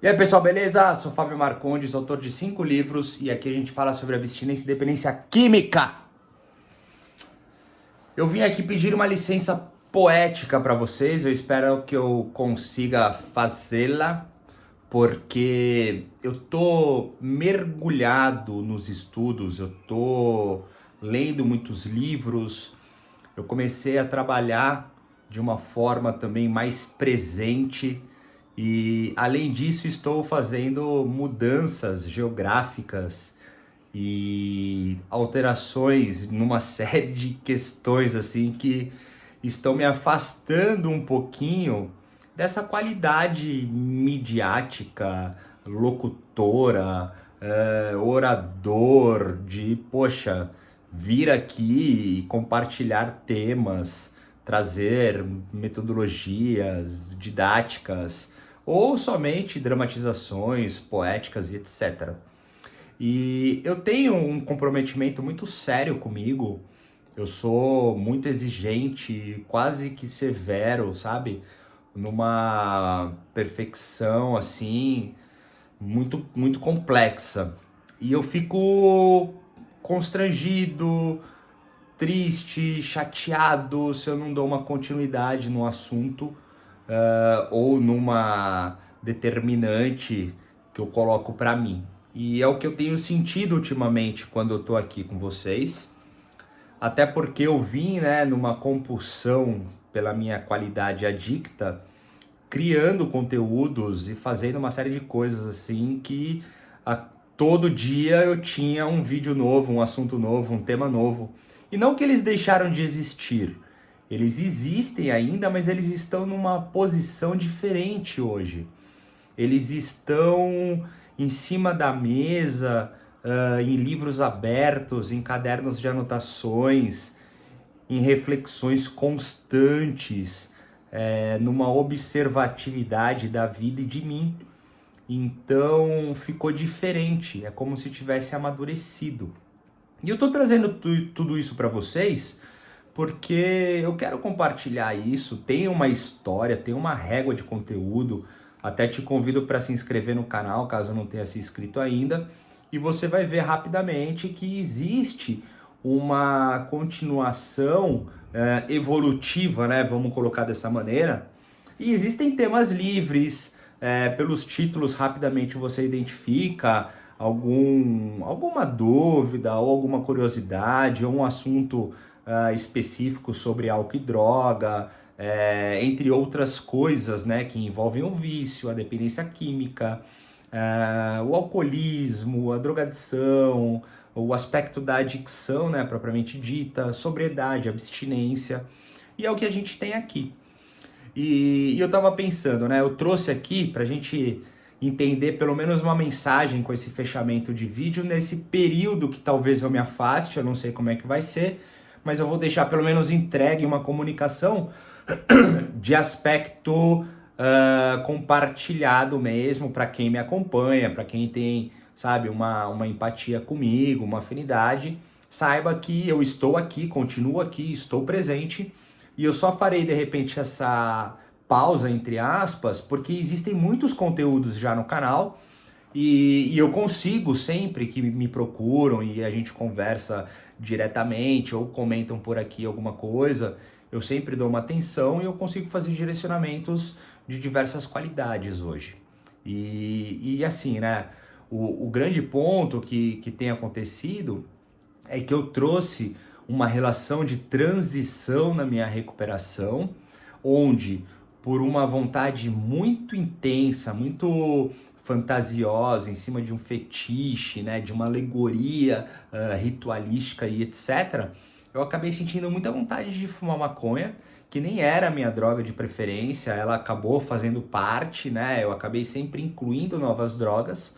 E aí pessoal, beleza? Sou Fábio Marcondes, autor de 5 livros e aqui a gente fala sobre abstinência e dependência química. Eu vim aqui pedir uma licença poética para vocês, eu espero que eu consiga fazê-la, porque eu tô mergulhado nos estudos, eu tô lendo muitos livros, eu comecei a trabalhar de uma forma também mais presente e, além disso, estou fazendo mudanças geográficas e alterações numa série de questões assim que estão me afastando um pouquinho dessa qualidade midiática, locutora, orador, de, poxa, vir aqui e compartilhar temas, trazer metodologias didáticas ou somente dramatizações poéticas e etc. E eu tenho um comprometimento muito sério comigo. Eu sou muito exigente, quase que severo, sabe? Numa perfeição assim, muito complexa. E eu fico constrangido, triste, chateado se eu não dou uma continuidade no assunto, ou numa determinante que eu coloco para mim. E é o que eu tenho sentido ultimamente quando eu tô aqui com vocês. Até porque eu vim, né, numa compulsão pela minha qualidade adicta, criando conteúdos e fazendo uma série de coisas assim que a todo dia eu tinha um vídeo novo, um assunto novo, um tema novo. E não que eles deixaram de existir. Eles existem ainda, mas eles estão numa posição diferente hoje. Eles estão em cima da mesa, em livros abertos, em cadernos de anotações, em reflexões constantes, numa observatividade da vida e de mim. Então ficou diferente, é como se tivesse amadurecido. E eu tô trazendo tudo isso para vocês porque eu quero compartilhar isso. Tem uma história, tem uma régua de conteúdo. Até te convido para se inscrever no canal, caso não tenha se inscrito ainda, e você vai ver rapidamente que existe uma continuação evolutiva, né? Vamos colocar dessa maneira. E existem temas livres, pelos títulos rapidamente você identifica alguma dúvida ou alguma curiosidade ou um assunto específico sobre álcool e droga, entre outras coisas, né, que envolvem o vício, a dependência química, o alcoolismo, a drogadição, o aspecto da adicção, né, propriamente dita, sobriedade, abstinência, e é o que a gente tem aqui. E eu tava pensando, né? Eu trouxe aqui pra gente entender pelo menos uma mensagem com esse fechamento de vídeo nesse período que talvez eu me afaste, eu não sei como é que vai ser, mas eu vou deixar pelo menos entregue uma comunicação de aspecto compartilhado mesmo para quem me acompanha, para quem tem, sabe, uma empatia comigo, uma afinidade, saiba que eu estou aqui, continuo aqui, estou presente e eu só farei de repente essa pausa entre aspas, porque existem muitos conteúdos já no canal e eu consigo sempre que me procuram e a gente conversa diretamente ou comentam por aqui alguma coisa, eu sempre dou uma atenção e eu consigo fazer direcionamentos de diversas qualidades hoje. E assim, né? O grande ponto que tem acontecido é que eu trouxe uma relação de transição na minha recuperação, onde, por uma vontade muito intensa, muito fantasiosa, em cima de um fetiche, né, de uma alegoria ritualística e etc., eu acabei sentindo muita vontade de fumar maconha, que nem era a minha droga de preferência, ela acabou fazendo parte, né, eu acabei sempre incluindo novas drogas,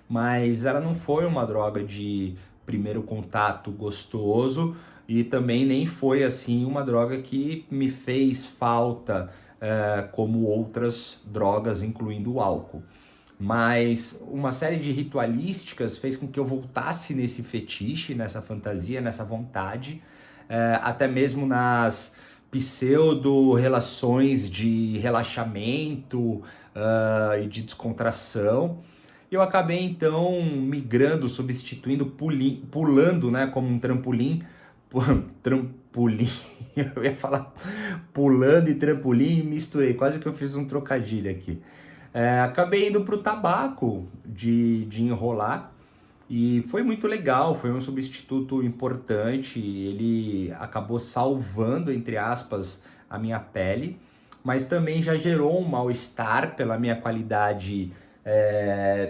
mas ela não foi uma droga de primeiro contato gostoso e também nem foi assim uma droga que me fez falta como outras drogas, incluindo o álcool. Mas uma série de ritualísticas fez com que eu voltasse nesse fetiche, nessa fantasia, nessa vontade, até mesmo nas pseudo-relações de relaxamento e de descontração. Eu acabei então migrando, substituindo, pulando, né, como um trampolim, trampolim, eu ia falar pulando e trampolim, misturei, quase que eu fiz um trocadilho aqui. Acabei indo para o tabaco de enrolar e foi muito legal, foi um substituto importante, ele acabou salvando, entre aspas, a minha pele, mas também já gerou um mal-estar pela minha qualidade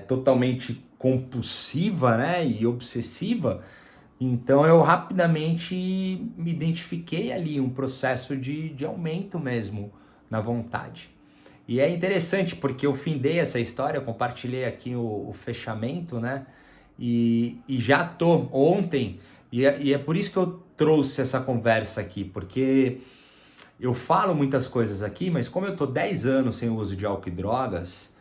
totalmente compulsiva, né, e obsessiva. Então eu rapidamente me identifiquei ali, um processo de aumento mesmo na vontade. E é interessante porque eu findei essa história, eu compartilhei aqui o fechamento, né? E já tô ontem, e é por isso que eu trouxe essa conversa aqui, porque eu falo muitas coisas aqui, mas como eu tô 10 anos sem o uso de álcool e drogas,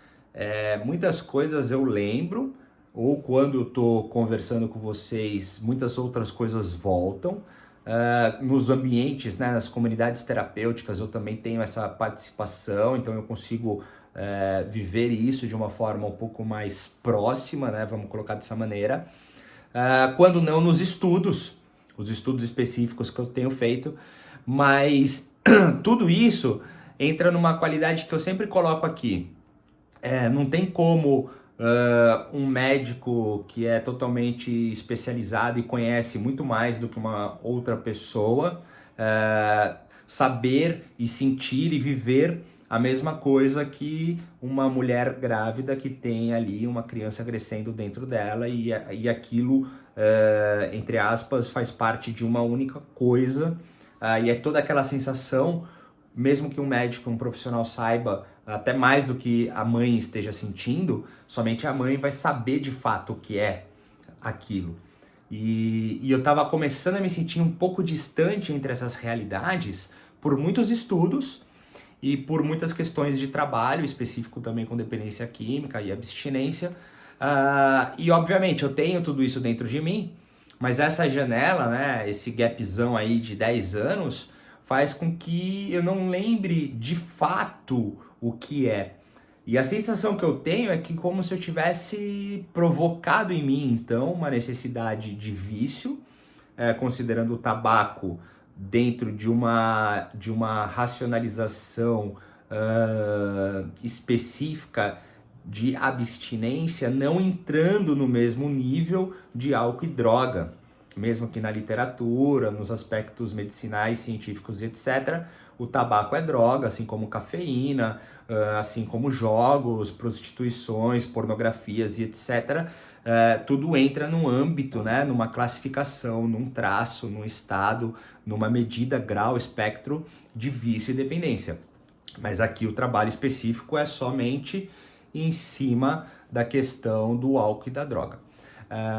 muitas coisas eu lembro, ou quando eu tô conversando com vocês, muitas outras coisas voltam. Nos ambientes, né, nas comunidades terapêuticas, eu também tenho essa participação, então eu consigo viver isso de uma forma um pouco mais próxima, né, vamos colocar dessa maneira. Quando não nos estudos, os estudos específicos que eu tenho feito, mas tudo isso entra numa qualidade que eu sempre coloco aqui. Não tem como um médico que é totalmente especializado e conhece muito mais do que uma outra pessoa saber e sentir e viver a mesma coisa que uma mulher grávida que tem ali uma criança crescendo dentro dela e aquilo, entre aspas, faz parte de uma única coisa. E é toda aquela sensação, mesmo que um médico, um profissional saiba até mais do que a mãe esteja sentindo, somente a mãe vai saber de fato o que é aquilo. E eu estava começando a me sentir um pouco distante entre essas realidades por muitos estudos e por muitas questões de trabalho, específico também com dependência química e abstinência. E obviamente eu tenho tudo isso dentro de mim, mas essa janela, né, esse gapzão aí de 10 anos, faz com que eu não lembre de fato o que é. E a sensação que eu tenho é que como se eu tivesse provocado em mim, então, uma necessidade de vício, considerando o tabaco dentro de uma racionalização específica de abstinência, não entrando no mesmo nível de álcool e droga, mesmo que na literatura, nos aspectos medicinais, científicos, etc. O tabaco é droga, assim como cafeína, assim como jogos, prostituições, pornografias e etc. Tudo entra num âmbito, né, numa classificação, num traço, num estado, numa medida, grau, espectro de vício e dependência. Mas aqui o trabalho específico é somente em cima da questão do álcool e da droga.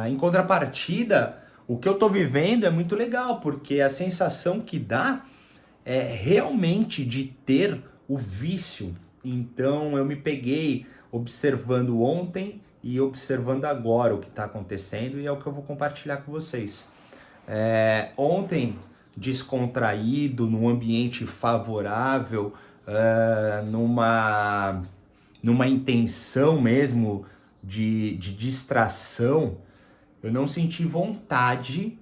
Em contrapartida, o que eu estou vivendo é muito legal, porque a sensação que dá é realmente de ter o vício. Então eu me peguei observando ontem e observando agora o que está acontecendo e é o que eu vou compartilhar com vocês. Ontem, descontraído, num ambiente favorável, numa intenção mesmo de distração, eu não senti vontade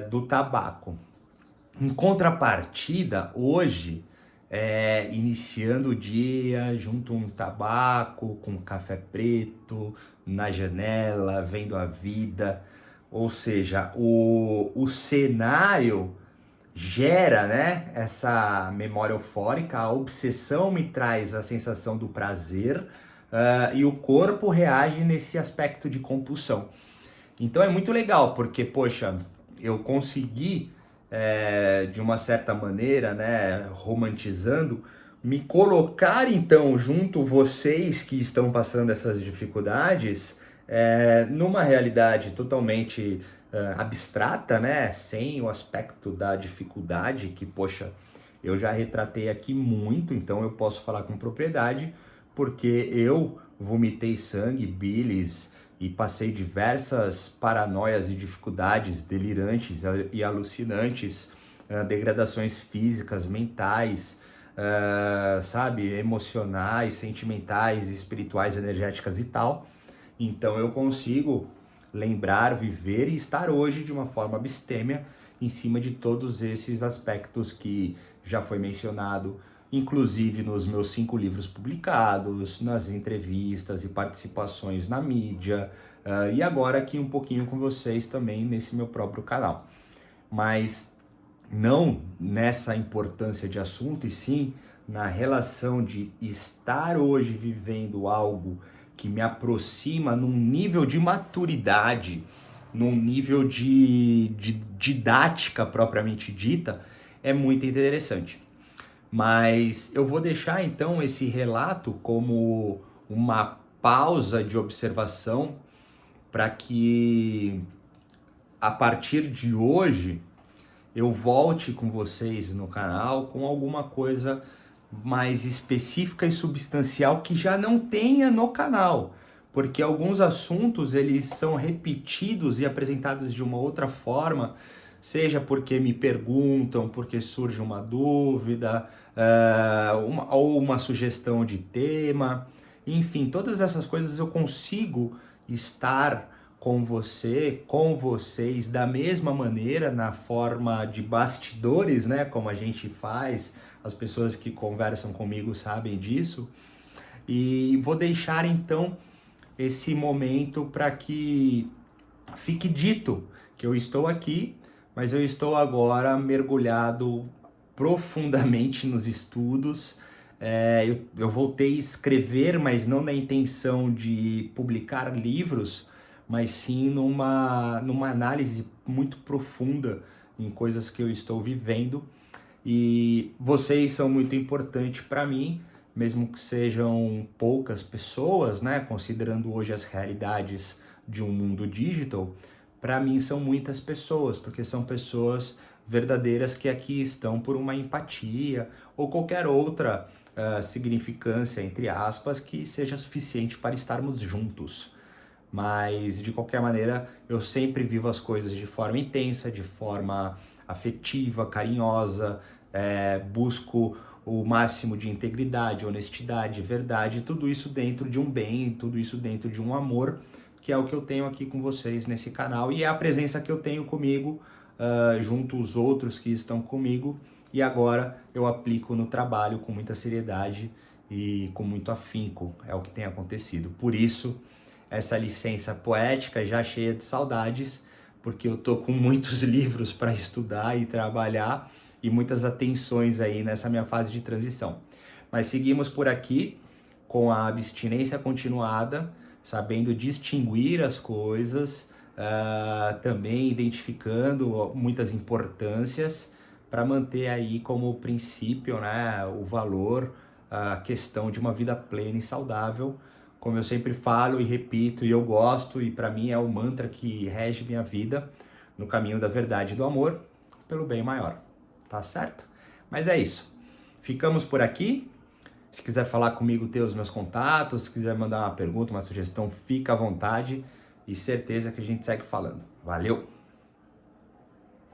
do tabaco. Em contrapartida, hoje, iniciando o dia, junto um tabaco, com um café preto, na janela, vendo a vida, ou seja, o cenário gera, né, essa memória eufórica, a obsessão me traz a sensação do prazer, e o corpo reage nesse aspecto de compulsão. Então é muito legal, porque, poxa, eu consegui, de uma certa maneira, né, romantizando, me colocar então junto vocês que estão passando essas dificuldades, numa realidade totalmente abstrata, né, sem o aspecto da dificuldade, que, poxa, eu já retratei aqui muito, então eu posso falar com propriedade, porque eu vomitei sangue, bilis, e passei diversas paranoias e dificuldades delirantes e alucinantes degradações físicas, mentais, sabe, emocionais, sentimentais, espirituais, energéticas e tal. Então eu consigo lembrar, viver e estar hoje de uma forma abstêmia em cima de todos esses aspectos que já foi mencionado, inclusive nos meus 5 livros publicados, nas entrevistas e participações na mídia, e agora aqui um pouquinho com vocês também nesse meu próprio canal. Mas não nessa importância de assunto, e sim na relação de estar hoje vivendo algo que me aproxima num nível de maturidade, num nível de didática propriamente dita, é muito interessante. Mas eu vou deixar então esse relato como uma pausa de observação para que a partir de hoje eu volte com vocês no canal com alguma coisa mais específica e substancial que já não tenha no canal, porque alguns assuntos eles são repetidos e apresentados de uma outra forma, seja porque me perguntam, porque surge uma dúvida, ou uma sugestão de tema, enfim, todas essas coisas eu consigo estar com você, com vocês, da mesma maneira, na forma de bastidores, né, como a gente faz, as pessoas que conversam comigo sabem disso, e vou deixar então esse momento para que fique dito que eu estou aqui, mas eu estou agora mergulhado profundamente nos estudos. Eu voltei a escrever, mas não na intenção de publicar livros, mas sim numa análise muito profunda em coisas que eu estou vivendo. E vocês são muito importantes para mim, mesmo que sejam poucas pessoas, né? Considerando hoje as realidades de um mundo digital, para mim são muitas pessoas, porque são pessoas verdadeiras que aqui estão por uma empatia ou qualquer outra significância, entre aspas, que seja suficiente para estarmos juntos. Mas, de qualquer maneira, eu sempre vivo as coisas de forma intensa, de forma afetiva, carinhosa, busco o máximo de integridade, honestidade, verdade, tudo isso dentro de um bem, tudo isso dentro de um amor, que é o que eu tenho aqui com vocês nesse canal, e é a presença que eu tenho comigo, junto aos outros que estão comigo, e agora eu aplico no trabalho com muita seriedade e com muito afinco, é o que tem acontecido. Por isso, essa licença poética já cheia de saudades, porque eu tô com muitos livros para estudar e trabalhar e muitas atenções aí nessa minha fase de transição. Mas seguimos por aqui com a abstinência continuada, sabendo distinguir as coisas, também identificando muitas importâncias para manter aí como princípio, né, o valor, a questão de uma vida plena e saudável, como eu sempre falo e repito, e eu gosto, e para mim é o mantra que rege minha vida, no caminho da verdade e do amor, pelo bem maior, tá certo? Mas é isso, ficamos por aqui. Se quiser falar comigo, ter os meus contatos, se quiser mandar uma pergunta, uma sugestão, fica à vontade, e certeza que a gente segue falando. Valeu!